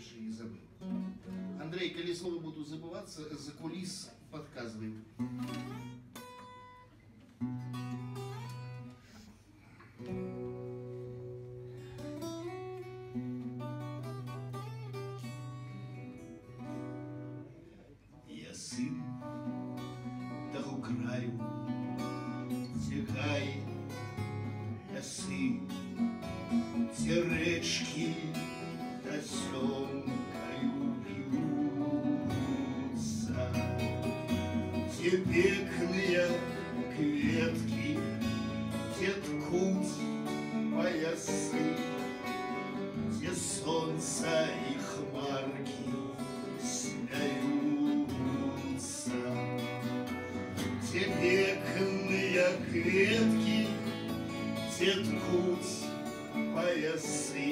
больше не забыл. Андрей, коли слово буду забываться, за кулис подсказывай. Я сын того краю, те гаи, лясы, те речки тосемкою вьются, те пекные кветки, те ткуть поясы, те солнца и хмарки смеются, те пекные кветки, те ткуть поясы,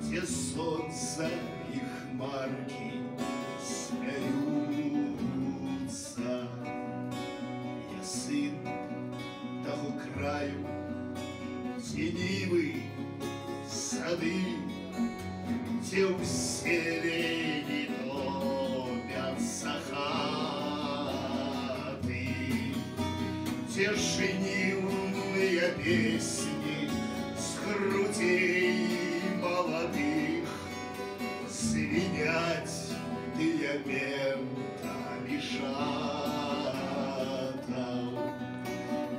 те солнца и хмарки смеются. Я сын того краю, те нивы, сады, те ущелья топятся хаты, те жнивные песни с грудей молодых звенять диаментами шатов.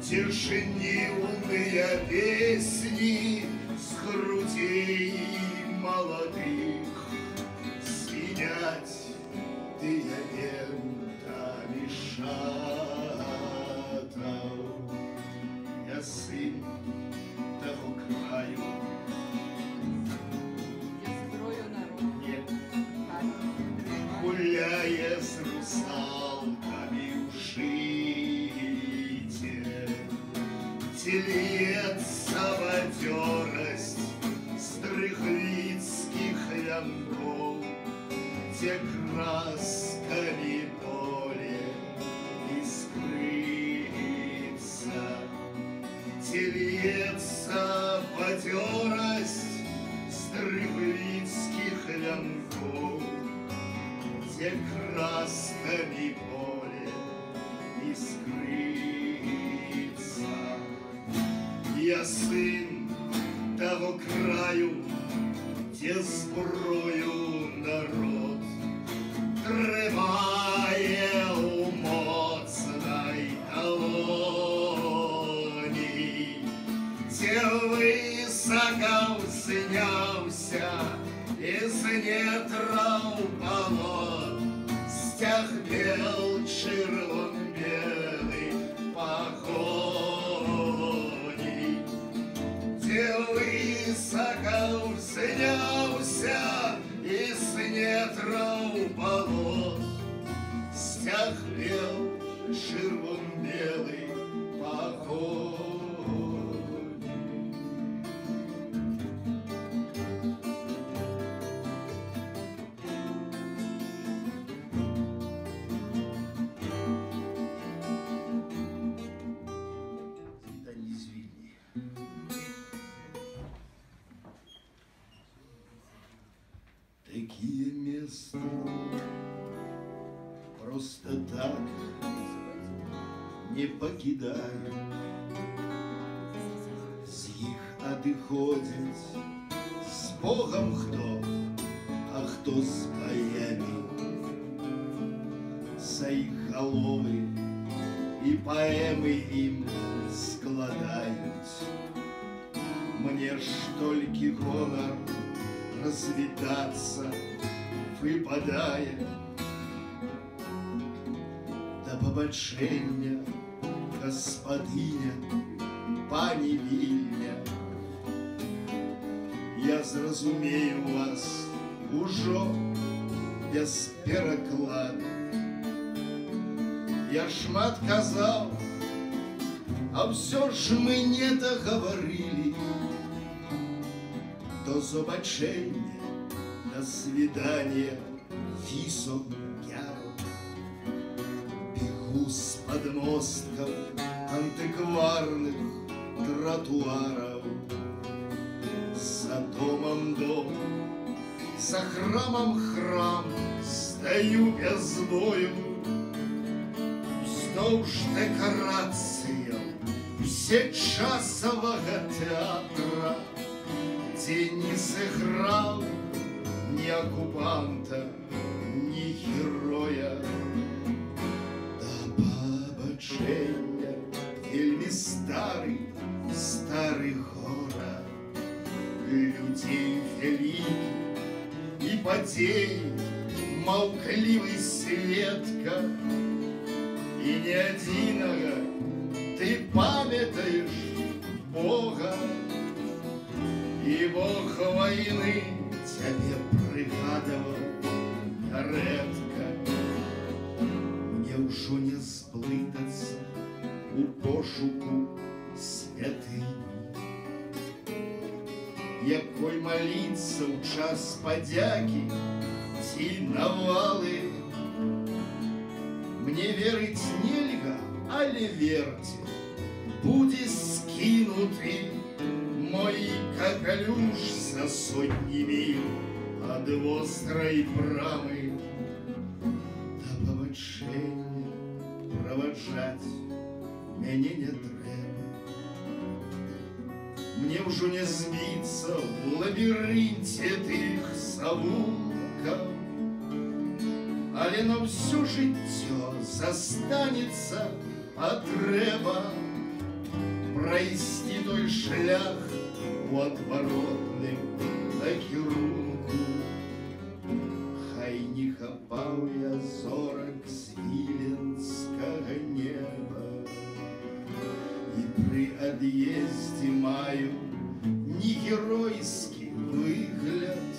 Те жнивные песни с грудей молодых звенять диаментами шатов. Я сын того краю. Нет. Гуляя с русалками ушите, телеется бадерость стрыхлицких лянков, те красками поле искрится, телеется бадерость стрыхлицких лянков, те красками поле искрится. Я сын того краю, где зброю народ тримає у моцній колоні, де високо взнявся із нетрав полот, стяг бел червон-белый погони, де высоко взнялся из нетрав болот, стяг бел червон-белый погони. Такие места просто так не покидают, з їх одиходять з Богом хто, а хто з боями, за їх голови і поеми їм складають. Мне ж толькі гонор развітаться выпадае, да побачення гаспадыня пані Вільня. Я зразумею вас ужо без перакладу. Я шмат казаў, а все ж мы не договорили. До побачення, до свидания, фисо гяро. Бегу с подмостков антикварных тротуаров, за домом дом, за храмом храм стаю без бою, уздовж декорацыяў всечасового театра, где не сыграл ни оккупанта, ни героя. Да побачення вельмі стары горад, людей вялікі и падзей маўклівы сведка, и не адзінага ты памятаешь Бога, и Бог войны тебе прыгадывал редко. Мне ўжо не сблытацца у пошуку святыні, якой молиться ў час падзякі ці навалы. Мне верыць нельга, але верьте, будзе скінуты мой капелюш за сотні міль ад вострай брамы. Да пабачэння праваджаць мяне не трэба, мне ўжо не збіцца ў лабірынце тых завулкаў, але на ўсё жыццё застанецца патрэба прайсці той шлях у адваротным накірунку. Хай не хапаў я зорак з віленскага неба, і пры ад'ездзе маю не геройскі выгляд,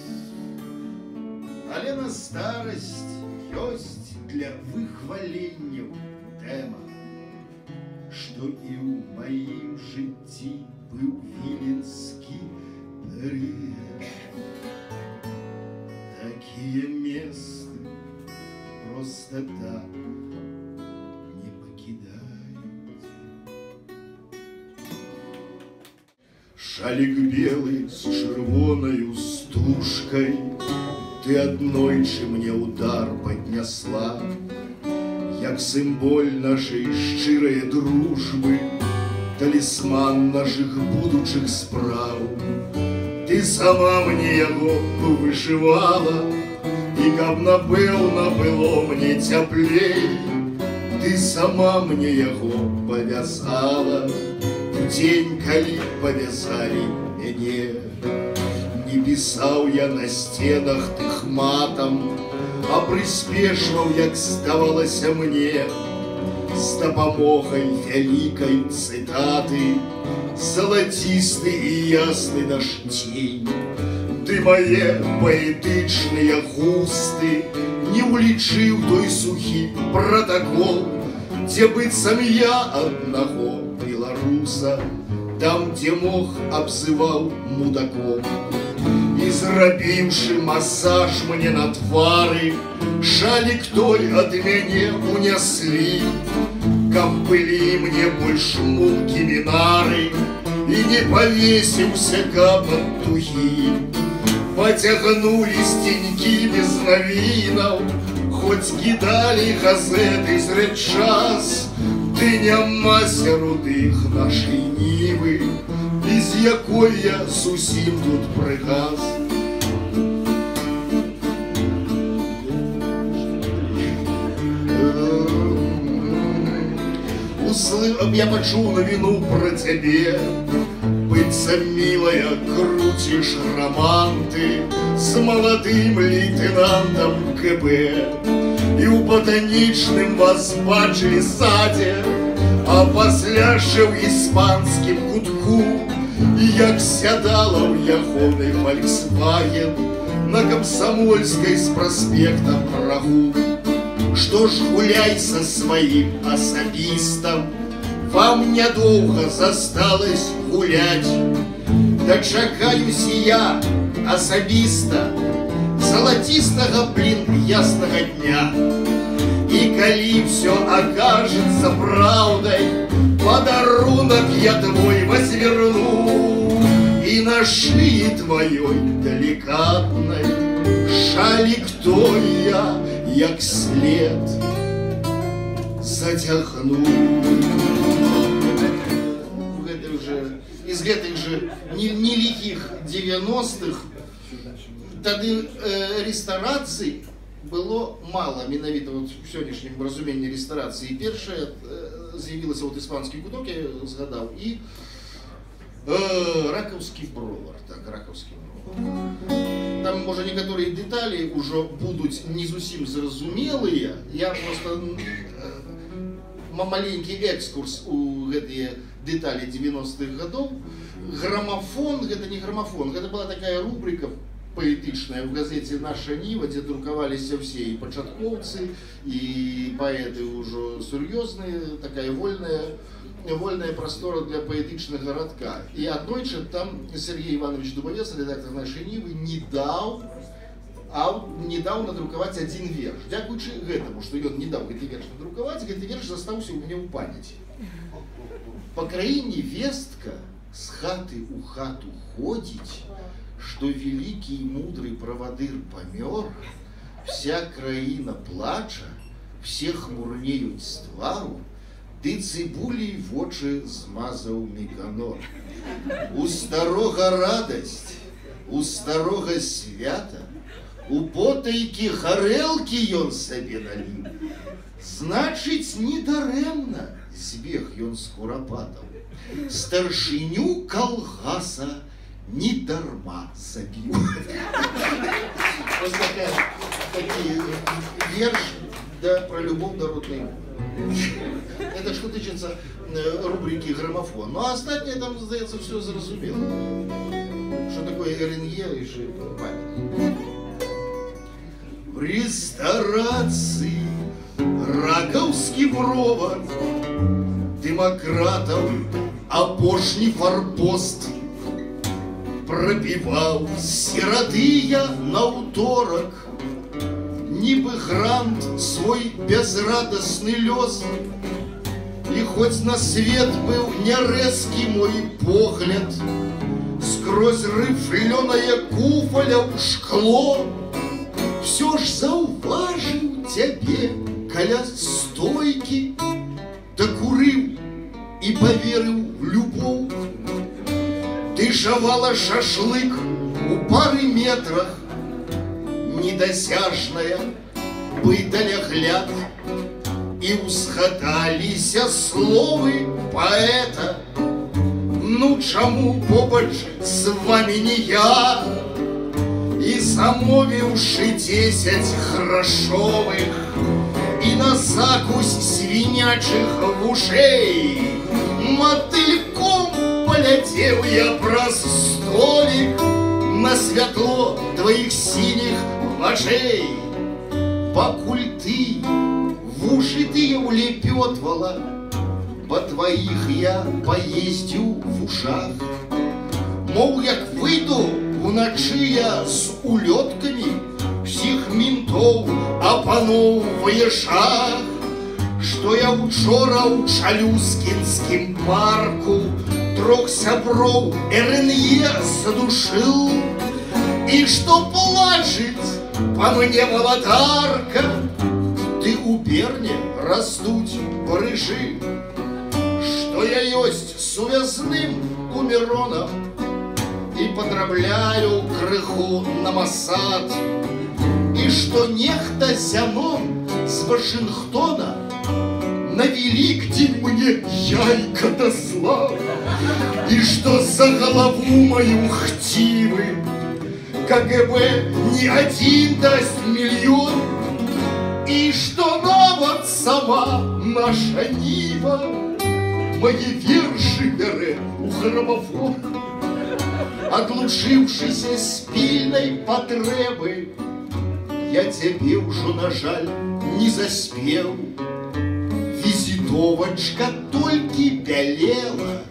але на старасць ёсць для выхваленняў тэма, што і ў маім жыцці быў віленскі перыяд. Такія месцы проста так не пакідаюць. Шалік белы з чырвонаю стужкай ты аднойчы мне удар паднясла, як сімвол нашай шчырай дружбы, талісман нашых будучых спраў. Ты сама мне яго вышывала, і каб напэўна было мне цяплей, ты сама мне яго павязала у дзень, калі павязалі мяне. Не пісаў я на сценах тых матам, а прыспешваў, як здавалася мне, з дапамогай вялікай цытаты, залацісты і ясны наш дзень. Ты мае паэтычныя густы не ўлічыў той сухі пратакол, дзе быццам я аднаго беларуса там, дзе мог, абзываў мудаком. І зрабіўшы масаж мне на твары, шалік той ад мяне уняслі, каб былі мне больш мукі мінары, і не павесіўся каб ад тугі. Пацягнулі сценькі без навінаў, хоць кідалі газеты зрэд час, ды няма сярод іх нашай нівы, без якой я зусім тут прыгас. Я пачуў навіну пра цябе, быццам мілая круціш раманты з маладым лейтэнантам КБ. І ў батанічным вас бачылі садзе, а пасля ще в іспанськім кутку, як сядала в ягоний Volkswagen на Комсомольской с проспектом Рагу. Что ж, гуляй со своим особистом, вам недолго засталось гулять. Дочакаюсь я особиста золотистого, блин, ясного дня. И коли все окажется правдой, подарунок я твой возверну, и на шее твоей деликатной шалік той я, як след, затягнуў. Из гэтых же нелихих 90-х тады рэстарацый было мало, менавіта вот в сённяшнім разуменні рэстарацыі. Першая з'явілася вот іспанскі куток, я згадаў, і ракаўскі бровар, так, ракаўскі бровар. Там, можа, некаторыя дэталі ўжо будуць не зусім зразумелыя. Я просто маленькі экскурс у гэтыя детали 90-х годов. Граммофон, это не граммофон, это была такая рубрика поэтичная в газете «Наша Нива», где друковались все, и початкоўцы, и поэты уже серьезные, такая вольная простора для поэтичного городка. И однойче там Сергей Иванович Дубовец, редактор «Нашей Нивы», не дал надруковать один верш. Дякуючи гэтаму, что ён не дал гэты верш надруковать, гэты верш застаўся у меня ў памяти. По краіне вестка с хаты у хату ходить, что великий и мудрый правадыр помер, вся краина плача, все хмурнеют с твару, ты цибулей в очи змазал Меканор. У старога радость, у старога свята, у потайки гарэлкі ён сабе наліў. Значыць, недарэмна збег ён з курапатаў. Старшыню калгаса недарма забіў. Вот такие верши, да, про любовь народную. Это что тычется рубрики «Граммофон». Ну а остальное там, здаецца, все зразумело. Что такое РНЕ и что память. В ресторации ракаўскі бровар, демократов апошні форпост, пробивал сиротыя на ўторак, нібы грант свой безрадостный лёс. И хоть на свет был нерэзкі мой погляд, скрозь рыфлёнае куфаля ў шкло, все ж заўважыў цябе каля стойкі, дакурыў и поверил в любовь. Ты жавала шашлык у пары метрах, недосяжная быдалягляд, и усхадаліся словы поэта. Ну чаму побач з вами не я? И замовіўшы 10 грашовых и на закусь свинячых вушей, мотыльком полетел я праз столик на святло твоих синих вачэй. Пакуль ты вуши ты улепетывала, по твоих я поездил в ушах. Мол, як выйду вночи я с улетками, всех ментов опановывая шаг, что я учора у Чалюскинским парку 3 сяброў РНЕ задушил, и что плачет по мне володарка, ты у Берне растуть брыжи, что я есть с увязным у Мирона и подробляю крыху на Масад, и что нехта Зянон с Вашингтона на Великдень мне яйка дослал, и что за голову мою хтивы КГБ не один даст миллион, и что нават сама наша Нива мои верши бярэ у граммофон. Оглушившийся с пільнай патрэбы, я тебе ўжо, на жаль, не заспеў. Визитовочка толькі бялела,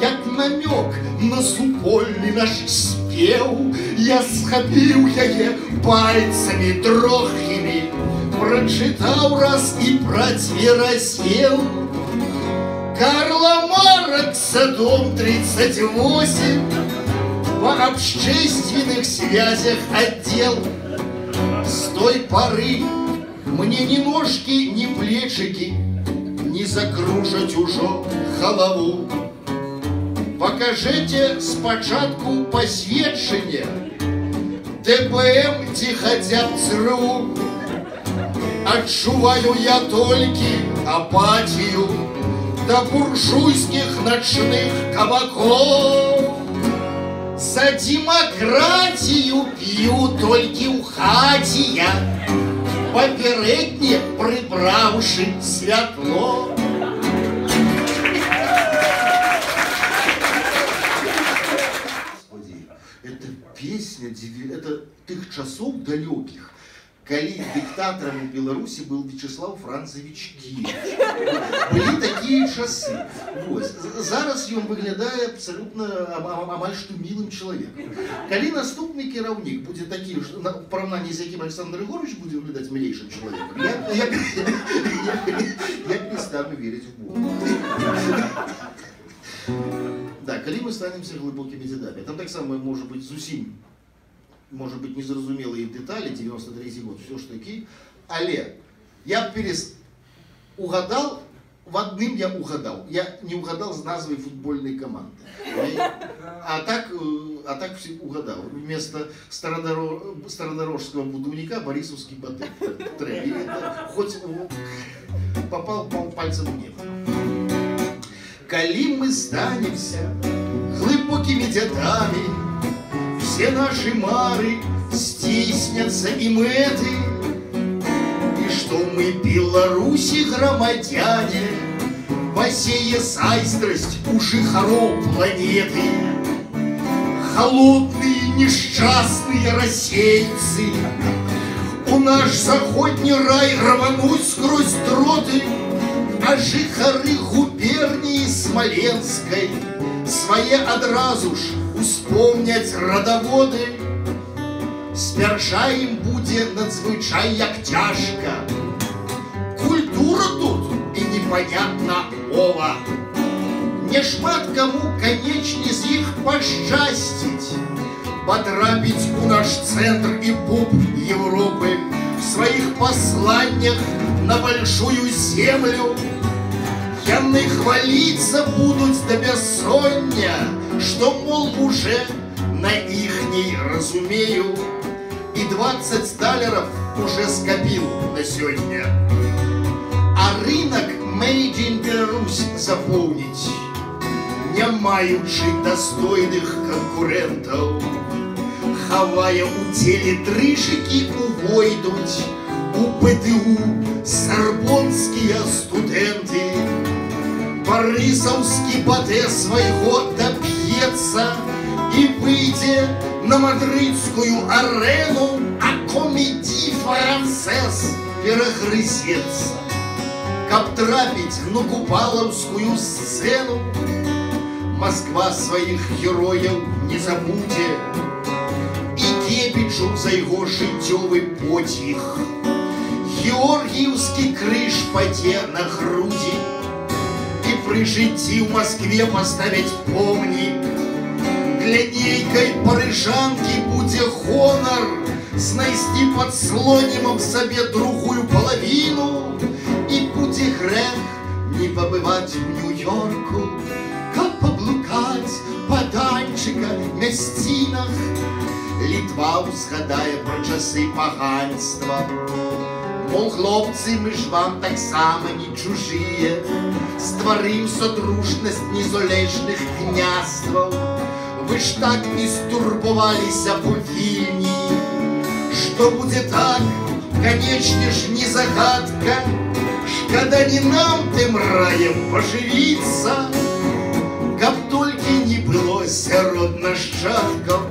як намёк на супольны наш спеў. Я схапіў яе пальцамі трохімі, прочитаў раз и процверосел. Карла Маркса, дом 38, по общественных связях отдел. С той поры мне ни ножки, ни плечики не закружать уже голову. Покажите спочатку посвідчення ДПМ, ті хотя б ЦРУ. Отчуваю я только апатию до буржуйских ночных кабаков. За демократию пью только у хаті я, попередне прибравши святло. Господи, это песня, это тых часов далеких, коли диктатором в Беларуси был Вячеслав Францевич Киевич. Были такие часы. Вот. Зараз ён выглядае абсолютно амаль што милым человеком. Коли наступный кіраўнік будет таким, что в поравнании с яким Александр Егорович будет выглядать милейшим человеком, я перестану верить в Бога. Да, коли мы станемся глубокими дедами. Там так само может быть зусім, может быть, незразумелые детали, 93-й год, все ж таки. Але я угадал, в одном я угадал. Я не угадал с назвой футбольной команды. А так все угадал. Вместо стародорожского будовника Борисовский Батэ. Хоть попал пальцем в небо. Коли мы станемся глубокими дедами, все наши мары стиснятся и мэты, и что мы, Беларуси громадяне, посея сайстрость у жихаров планеты. Холодные несчастные рассейцы у наш заходний рай рвануть сквозь дроты, а жихары губернии Смоленской свои одразу ж успомнять родоводы. Спярша им будет надзвычай як тяжко. Культура тут и непонятна мова. Не шмат кому, конечно, з их пощастить потрапить у наш центр и пуп Европы в своих посланиях на большую землю. Яны хвалиться будут до бессоння, что, мол, уже на ихней разумею, и 20 сталеров уже скопил на сегодня. А рынок Made in Belarus заполнить, не маючи достойных конкурентов, хавая у телетрышики увойдуть у ПТУ сорбонские студенты. Борисовский Батэ своего добьется и, выйдя на мадридскую арену, а комедий францез перегрызется. Каб трапить на купаловскую сцену, Москва своих героев не забудет, и Кепичу за его житевый подвиг Георгиевский крыж поте на груди. И при житті в Москве поставить помни, для нейкой парижанки буде хонор знайти под слонимом себе другую половину. И буде грех не побывать в Нью-Йорку, как поблукать по данчиках, мясцинах. Литва узгадає про часи поганства. Мол, хлопцы, мы ж вам так само не чужие, створим содружность незалежных княствов. Вы ж так не стурбовалися по Вильні, что будет так, конечно ж, не загадка. Когда не нам тем раем поживиться, каб только не было сярод нащадков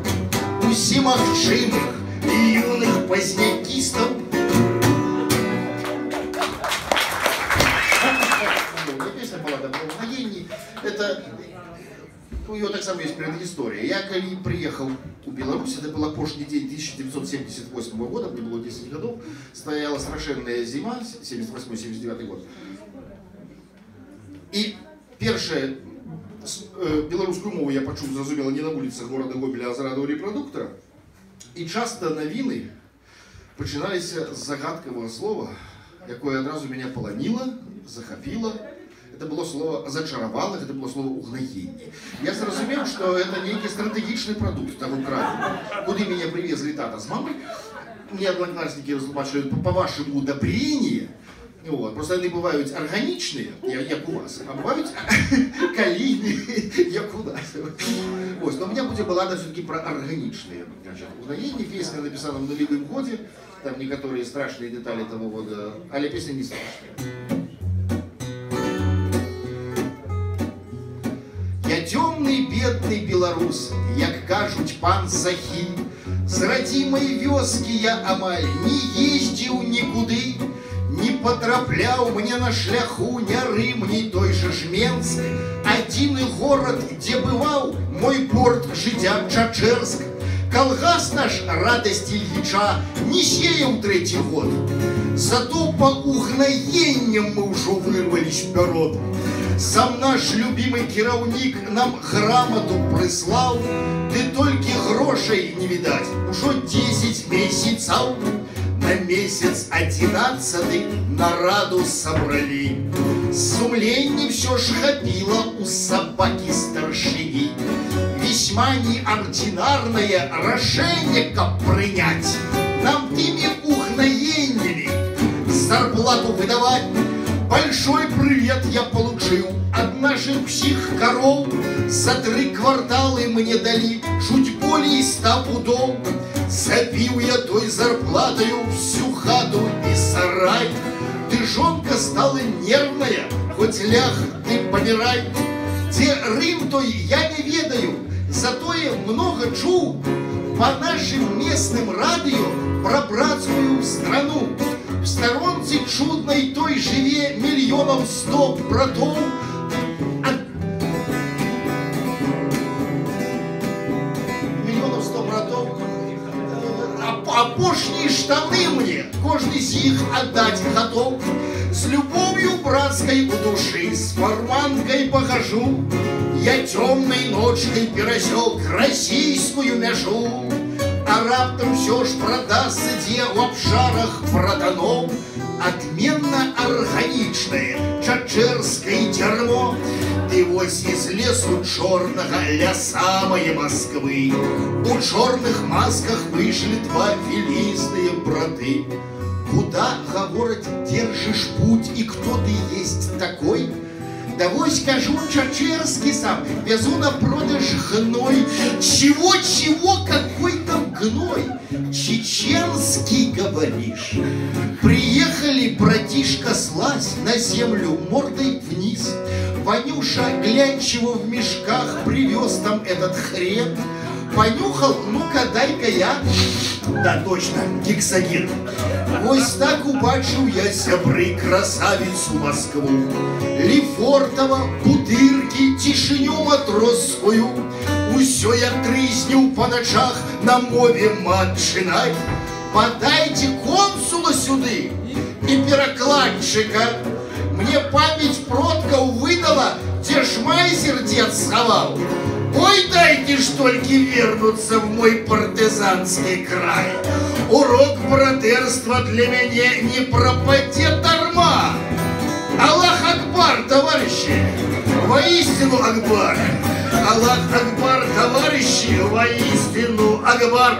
усі магчимых и юных позднякистов. Песня была «Добро в воении». Это у него так само есть предыстория. Я, когда приехал в Беларусь, это был опошний день 1978 года, мне было 10 годов, стояла страшенная зима, 78-79 год. И первое беларускую мову я пачуў, зразумела, не на вуліцах горада Гомеля, а з радыёрэпрадуктара. І часта навіны пачыналіся з загадкавага слова, якое адразу мяне паланіла, захапіла. Это было слово «зачаровало», это было слово «угноение». Я зразумеў, что это некий стратегичный продукт того краю, куда меня привезли тата с мамой. Мне одноклассники разлучили по вашему удобрению. Вот. Просто они бывают органичные, як у вас, а бывают калийные, як у нас. Вот. Но у меня будет баллада все-таки про органичные. «Угноение», песня написана в нулевом годе, там некоторые страшные детали того года, а песня не страшная. Я темный, бедный беларус, як кажуть пан Захі. З радзімай вёскі я амаль не ездзіў нікуды, не потрапляў мне на шляху ні Рым, ні той же Жменск. Адзіны горад, дзе бываў мой порт жыцця Чачэрск. Калгас наш радасці Ільіча не сеяў трэці год. Зато па угнаенням мы ўжо вырвались вперед. Сам наш любимый кіраўнік нам грамоту прыслаў, ды толькі грошай не відаць, ужо 10 месяцаў. На месяц 11 нараду сабралі. Сумленне все ж хапіла у собаки старшыні. Весьма неординарное решение, как принять. Нам теми угноениями зарплату выдавать. Большой привет я получил от наших псих-коров. За 3 кварталы мне дали чуть более 100 пудов. Забил я той зарплатою всю хату и сарай. Ты, жонка, стала нервная, хоть ляг ты помирай. Где Рым той я не ведаю, зато я много чул по нашим местным радио про братскую страну. В сторонце чудной той живе 1 100 000 братов. Миллионов 100 братов. А пошли штаны мне, каждый из них отдать готов. С любовью братской в души, с форманкой похожу. Я темной ночкой пересек российскую мяжу. А раптом все ж продастся где в обшарах братанов. Отменно органичное чачэрское дерьмо. Ты вось из лесу черного ля самой Москвы. У черных масках вышли 2 филистые браты. Куда, говорят, держишь путь и кто ты есть такой? Да вось, скажу, чачэрский сам, везу на продаж гной. Чего, какой там гной? Чеченский, говоришь? Приехали, братишка, слазь на землю мордой вниз. Ванюша, глянь, чего в мешках привез там этот хрен. Понюхал, ну-ка, дай-ка я. Да, точно, гексаген. Вось так убачил я, сябры, красавицу Москву. Лефортово, Бутырки, тишиню матросскую. Усё я трызню по ночах на мове матчынай. Подайте консула сюды и перекладчика. Мне память продков выдала, где шмайзер дед сховал. Ой, дайте ж только вернуться в мой партизанский край. Урок братерства для меня не пропадет дарма. Аллах Акбар, товарищи, воистину Акбар. Аллах Акбар, товарищи, воистину Акбар.